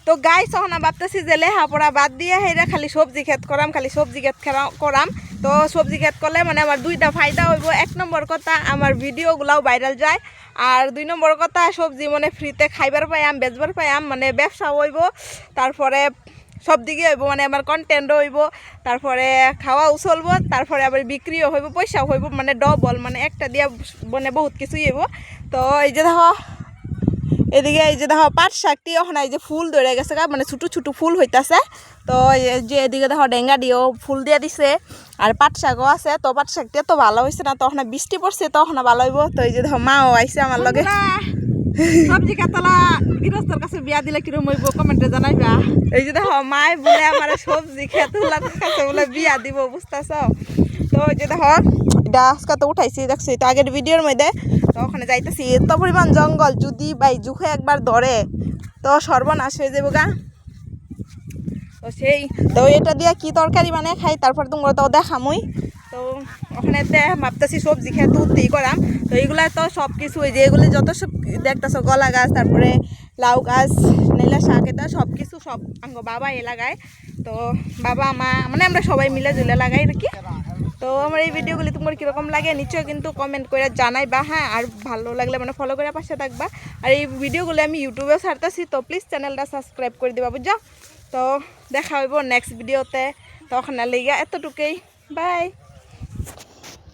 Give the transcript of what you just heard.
তো গাইস তখন ভাবতেছি যে লেখাপড়া বাদ দিয়ে হেরা খালি সবজি ক্ষেত করাম করাম। তো সবজি ক্ষেত করলে মানে আমার দুইটা ফায়দা হইব। এক নম্বর কথা আমার ভিডিওগুলাও ভাইরাল যায়, আর 2 নম্বর কথা সবজি মানে ফ্রিতে খাইবার পাইয়াম, বেচবার পাইয়াম, মানে ব্যবসা হইব, তারপরে সব দিকে হইব, মানে আমার কন্টেন্টও হইব, তারপরে খাওয়াও চলবো, তারপরে আবার বিক্রিও হইব, পয়সাও হইব, মানে ডবল, মানে একটা দিয়া মানে বহুত কিছুই হইব। তো এই যে দেখো এদিকে এই যে দেখো পাট শাকটি ওখানে এই যে ফুল ধরে গেছে, মানে ছোটো ছোটো ফুল হইতাছে। তো এই যে এদিকে দেখো ডেঙ্গা দিয়েও ফুল দিয়ে দিছে, আর পাট শাকও আছে। তো পাট শাকটি তো ভালো হয়েছে না, তখন বৃষ্টি পড়ছে, তখন ভালো হইব। তো এই যে দেখো মাও আইছে আমার লগে। সবজি কাতলা গৃহস্থর কাছে বিয়া দিলে কিরম হইব কমেন্টে জানাইবা। এই যে দেখো মায় বলে আমার সবজি খেতগুলার কাছে বলে বিয়া দিব, বুঝতেছ? তো এই যে দেখো এটা আজকে তো উঠাইছি, দেখছি তো আগের ভিডিওর মধ্যে। তো ওখানে যাইতেছি, এত পরিমাণ জঙ্গল, যদি বাই জুখে একবার ধরে তো সর্বনাশ হয়ে যাবো গা। তো সেই তো এটা দিয়ে কি তরকারি মানে খাই, তারপর তোমরা তো দেখামই। তো ওখানে ভাবতেছি সবজি খেয়ে উঠতে করাম। তো এইগুলা তো সব কিছু ওই যে এগুলি যত সব দেখতেছো, গলা গাছ, তারপরে লাউ গাছ, নীলা শাক, এটা সব কিছু সব আঙ্গ বাবা লাগায়। তো বাবা মা মানে আমরা সবাই মিলে ঝুলে লাগাই আর কি। তো আমার এই ভিডিওগুলি তোমার কীরকম লাগে নিশ্চয়ই কিন্তু কমেন্ট করে জানাইবা। হ্যাঁ, আর ভালো লাগলে মানে ফলো করে পাশে থাকবা। আর এই ভিডিওগুলো আমি ইউটিউবেও ছাড়তেছি, তো প্লিজ চ্যানেলটা সাবস্ক্রাইব করে দিবা, বুঝছো? তো দেখা হইব নেক্সট ভিডিওতে। তখন লেগে এতটুকুই, বাই।